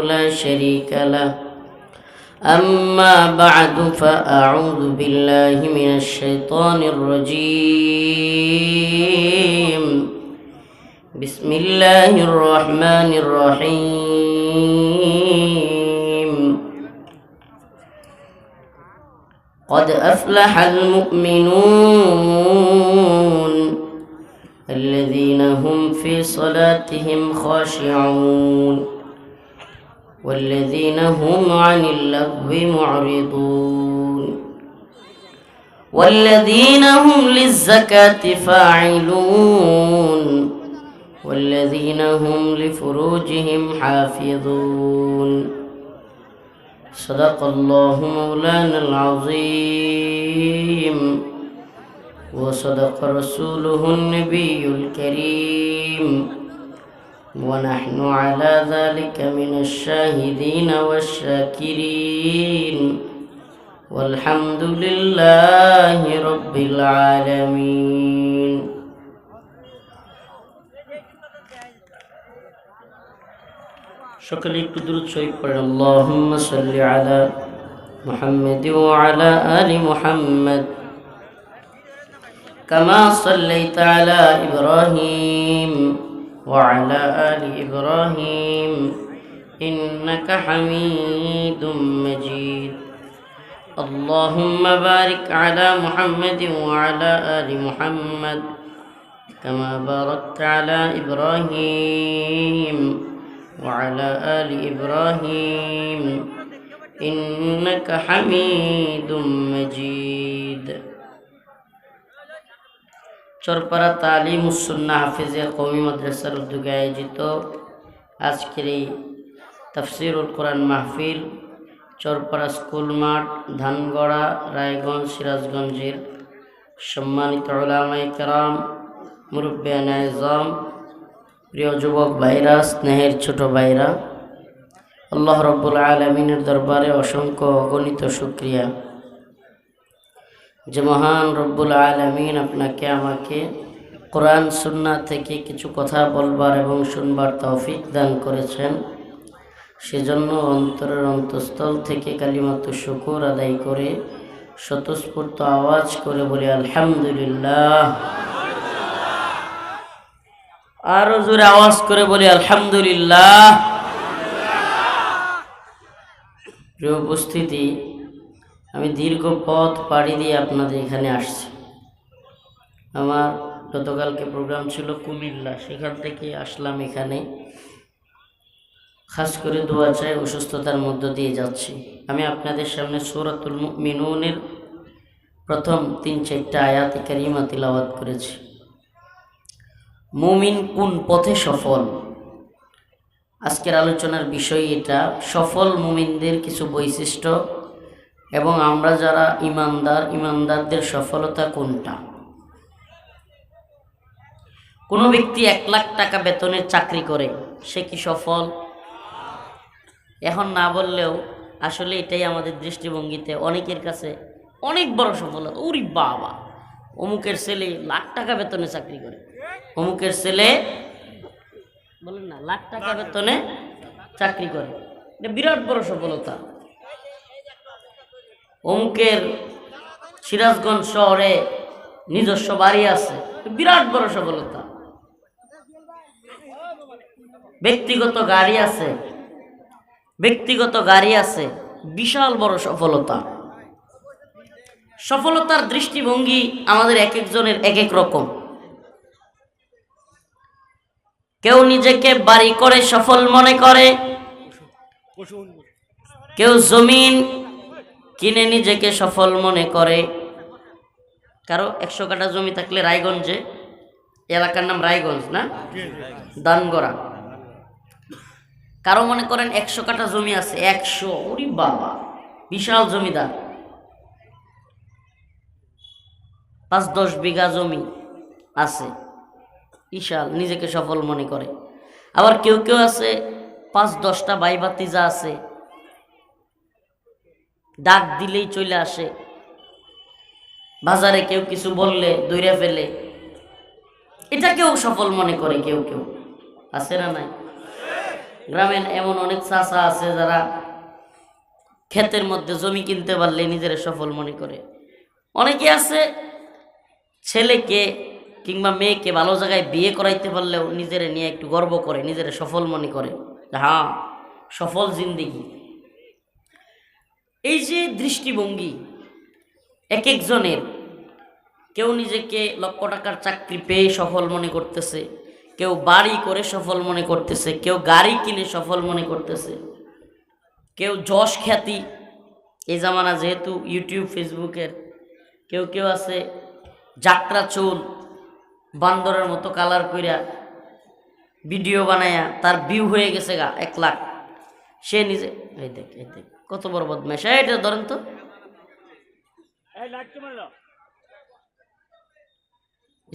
لا شريك له. أما بعد فأعوذ بالله من الشيطان الرجيم. بسم الله الرحمن الرحيم. قد أفلح المؤمنون الذين هم في صلاتهم خاشعون والذين هم عن اللغو معرضون والذين هم للزكاة فاعلون والذين هم لفروجهم حافظون. صدق الله مولانا العظيم وصدق رسوله النبي الكريم ونحن على ذلك من الشاهدين والشاكرين والحمد لله رب العالمين. সকলে একটু দুরূদ শরীফ পড়েন। আল্লাহুম্মা সাল্লি আলা মুহাম্মাদ ওয়া আলা আলি মুহাম্মাদ কামা সাল্লাইতা আলা ইব্রাহিম ওয়া আলা আলি ইব্রাহিম ইন্নাকা হামিদুম মাজিদ। আল্লাহুম্মা বারিক আলা মুহাম্মাদ ওয়া আলা আলি মুহাম্মাদ কামা বারাকতা আলা ইব্রাহিম وعلى آل إبراهيم إنك حميد مجيد. চরপাড়া তালিমুস সুন্নাহ হাফিজিয়া কওমি মাদ্রাসার উদ্যোগে আয়োজিত আজকের এই তাফসীরুল কোরআন মাহফিল চরপাড়া স্কুল মাঠ, ধানগড়া, রায়গঞ্জ, সিরাজগঞ্জের সম্মানিত উলামায়ে কেরাম, মুরব্বিয়ানে আযম, প্রিয় যুবক ভাইরা, স্নেহের ছোট ভাইরা, আল্লাহ রাব্বুল আলামিনের দরবারে অসংখ্য অগণিত শুকরিয়া যে মহান রব্বুল আলামিন আপনাকে আমাকে কোরআন সুন্নাহ থেকে কিছু কথা বলবার এবং শুনবার তৌফিক দান করেছেন। সেজন্য অন্তরের অন্তঃস্থল থেকে কালিমাতু শুকর আদায় করে স্বতঃস্ফূর্ত আওয়াজ করে বলি আলহামদুলিল্লাহ। আরো জোরে আওয়াজ করে বলি আলহামদুলিল্লাহ। প্রিয় উপস্থিতি, আমি দীর্ঘ পথ পাড়ি দিয়ে আপনাদের এখানে আসছি। আমার গতকালকে প্রোগ্রাম ছিল কুমিল্লা, সেখান থেকে আসলাম এখানে। খাস করে দোয়া চাই, অসুস্থতার মধ্য দিয়ে যাচ্ছি। আমি আপনাদের সামনে সূরাতুল মুমিনুনের প্রথম 3-4টা আয়াতে কারিমা তিলাওয়াত করেছি। মুমিন কোন পথে সফল, আজকের আলোচনার বিষয় এটা। সফল মুমিনদের কিছু বৈশিষ্ট্য এবং আমরা যারা ইমানদারদের সফলতা কোনটা। কোনো ব্যক্তি 1 লাখ টাকা বেতনের চাকরি করে, সে কি সফল? এখন না বললেও আসলে এটাই আমাদের দৃষ্টিভঙ্গিতে অনেকের কাছে অনেক বড় সফলতা। ওরে বাবা, অমুকের ছেলে লাখ টাকা বেতনে চাকরি করে, অমুকের ছেলে বলেন না লাখ টাকা বেতনে চাকরি করে, এটা বিরাট বড় সফলতা। অমুকের সিরাজগঞ্জ শহরে নিজস্ব বাড়ি আছে, বিরাট বড় সফলতা। ব্যক্তিগত গাড়ি আছে, বিশাল বড় সফলতা। সফলতার দৃষ্টিভঙ্গি আমাদের এক একজনের এক এক রকম। কেউ নিজেকে বাড়ি করে সফল মনে করে, কেউ জমিন কিনে নিজেকে সফল মনে করে। কারো 100 কাঠা জমি থাকলে রায়গঞ্জে, এলাকার নাম রায়গঞ্জ না, দানগড়া, কারো মনে করেন 100 কাঠা জমি আছে, 100, ওরে বাবা, বিশাল জমিদার। 5-10 বিঘা জমি আছে, বিশাল, নিজেকে সফল মনে করে। আবার কেউ কেউ আছে 5-10টা ভাই ভাতিজা আছে, ডাক দিলেই চলে আসে, বাজারে কেউ কিছু বললে দৌড়ে ফেলে, এটাকেও সফল মনে করে কেউ কেউ, আছে না নাই? গ্রামের এমন অনেক চাচা আছে যারা ক্ষেতের মধ্যে জমি কিনতে পারলে নিজের সফল মনে করে। অনেকে আছে ছেলেকে কিংবা মেয়েকে ভালো জায়গায় বিয়ে করাইতে পারলেও নিজের নিয়ে একটু গর্ব করে, নিজের সফল মনে করে, হ্যাঁ সফল জিন্দেগি। এই যে দৃষ্টিভঙ্গি এক একজনের, কেউ নিজেকে লক্ষ টাকার চাকরি পেয়ে সফল মনে করতেছে, কেউ বাড়ি করে সফল মনে করতেছে, কেউ গাড়ি কিনে সফল মনে করতেছে, কেউ যশ খ্যাতি, এই জামানা যেহেতু ইউটিউব ফেসবুকের, কেউ কেউ আছে যাত্রা চুল বান্দরের মতো কালার কইরা ভিডিও বানায়া তার ভিউ হয়ে গেছে 1 লাখ, সে নিজে এই দেখ কত বড় বদমাশ। এটা ধরেন তো,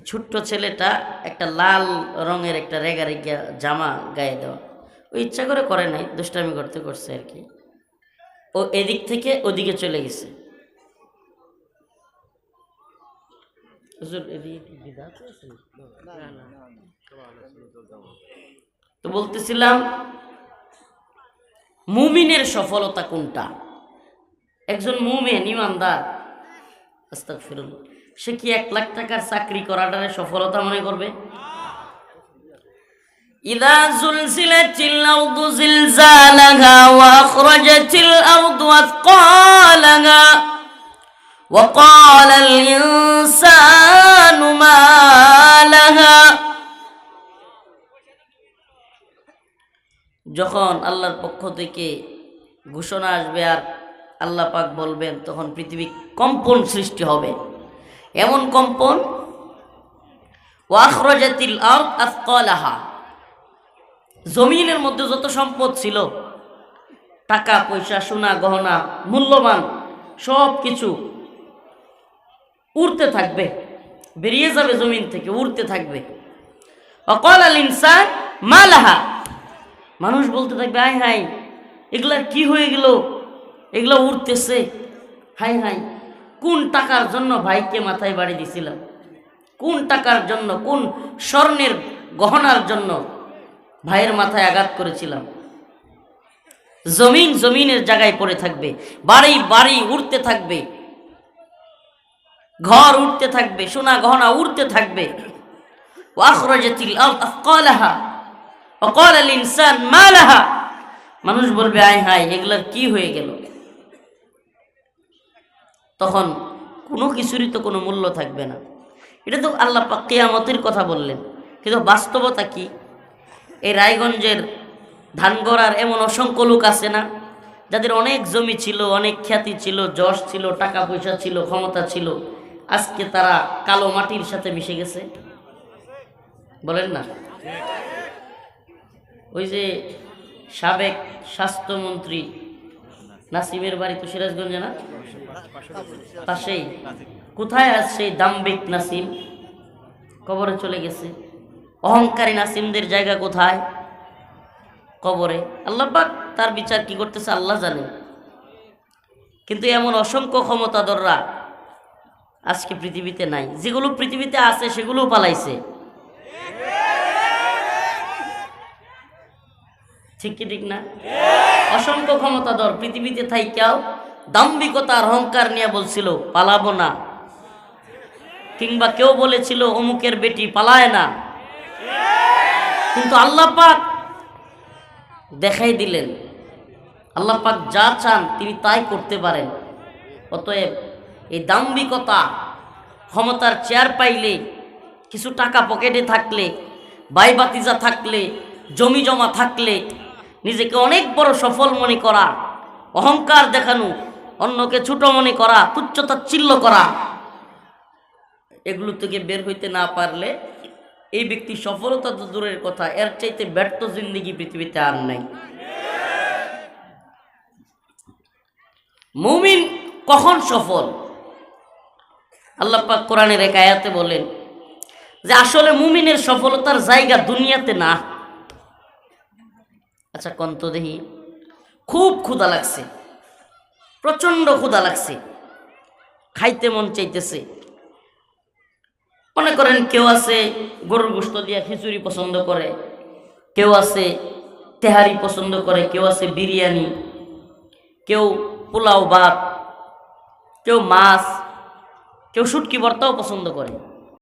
ছোট্ট ছেলেটা একটা লাল রঙের একটা রেগা জামা গায়ে দেওয়া, ও ইচ্ছা করে করে নাই, দুষ্টামি করতে করছে আর কি। ও এদিক থেকে ওদিকে চলে গেছে। তো বলতেছিলাম মুমিনের সফলতা কোনটা? একজন মুমিন ইমানদার, আস্তাগফিরুল্লাহ, সে কি 1 লাখ টাকার চাকরি করাটারে সফলতা মনে করবে? ইযা যুলজিলাতিল আরদু জিলজালাহা ওয়া আখরাজাতিল আরদু আথকালাহা ওয়া ক্বালাল ইনসানু মা লাহা। যখন আল্লাহর পক্ষ থেকে ঘোষণা আসবে আর আল্লাহ পাক বলবেন, তখন পৃথিবী কম্পন সৃষ্টি হবে, এমন কম্পন। ওয়া আখরাজাতিল আরদ আথকালাহা, জমিনের মধ্যে যত সম্পদ ছিল, টাকা পয়সা সোনা গহনা মূল্যবান সব কিছু উড়তে থাকবে, বেরিয়ে যাবে জমিন থেকে, উড়তে থাকবে। ওয়া ক্বালাল ইনসান মা লাহা, মানুষ বলতে থাকবে হাই হাই এগুলার কি হয়ে গেল, এগুলো উড়তেছে, হাই হাই কোন টাকার জন্য ভাইকে মাথায় বাড়ি দিছিলাম, কোন টাকার জন্য, কোন স্বর্ণের গহনার জন্য ভাইয়ের মাথায় আঘাত করেছিলাম। জমিন জমিনের জায়গায় পড়ে থাকবে, বাড়ি বাড়ি উড়তে থাকবে, ঘর উড়তে থাকবে, সোনা গহনা উড়তে থাকবে। ওয়া আখরাজাতিল আরদ আথকালাহা ওয়া ক্বালাল ইনসান মা লাহা, মানুষ বলবে হাই হাই এগুলার কি হয়ে গেল। তখন কোনো কিছুরই তো কোনো মূল্য থাকবে না। এটা তো আল্লাহ পাক কিয়ামতের কথা বললেন, কিন্তু বাস্তবতা কি? এই রায়গঞ্জের ধানগড়ার এমন অসংখ্য লোক আছে না, যাদের অনেক জমি ছিল, অনেক খ্যাতি ছিল, যশ ছিল, টাকা পয়সা ছিল, ক্ষমতা ছিল, আজকে তারা কালো মাটির সাথে মিশে গেছে, বলেন না? ওই যে সাবেক স্বাস্থ্যমন্ত্রী নাসিমের বাড়ি তো সিরাজগঞ্জে না, পাশেই, কোথায় আছে সেই দাম্ভিক নাসিম? কবরে চলে গেছে। অহংকারী নাসিমদের জায়গা কোথায়? কবরে। আল্লাহ পাক তার বিচার কি করতেছে আল্লাহ জানে। কিন্তু এমন অসংখ্য ক্ষমতাধররা আজকে পৃথিবীতে নাই, যেগুলো পৃথিবীতে আছে সেগুলোও পালাইছে, ঠিক কি ঠিক না? অসংখ্য ক্ষমতাধর পৃথিবীতে থাইকাও দাম্ভিকতা আর অহংকার নিয়ে বলছিল পালাবো না, কিংবা কেউ বলেছিল অমুকের বেটি পালায় না, কিন্তু আল্লাহ পাক দেখাই দিলেন, আল্লাহ পাক যা চান তিনি তাই করতে পারেন। অতএব এই দাম্ভিকতা, ক্ষমতার চেয়ার পাইলে, কিছু টাকা পকেটে থাকলে, ভাই ভাতিজা থাকলে, জমি জমা থাকলে, নিজেকে অনেক বড় সফল মনে করা, অহংকার দেখানো, অন্যকে ছোট মনে করা, তুচ্ছতাচ্ছিল্য করা, এগুলো থেকে বের হইতে না পারলে এই ব্যক্তি সফলতা তো দূরের কথা, এর চাইতে ব্যর্থ জিন্দেগি পৃথিবীতে আর নাই। মুমিন কখন সফল? আল্লাহ পাক কোরআনের এক আয়াতে বলেন যে আসলে মুমিনের সফলতার জায়গা দুনিয়াতে না। আচ্ছা কন্ত দেখি, খুব ক্ষুধা লাগছে, প্রচন্ড ক্ষুধা লাগছে, খাইতে মন চাইতেছে। মনে করেন কেউ আছে গরুর গোশত দিয়া খিচুড়ি পছন্দ করে, কেউ আছে তেহারি পছন্দ করে, কেউ আছে বিরিয়ানি, কেউ পোলাও ভাত, কেউ মাছ, কেউ শুটকি ভর্তাও পছন্দ করে।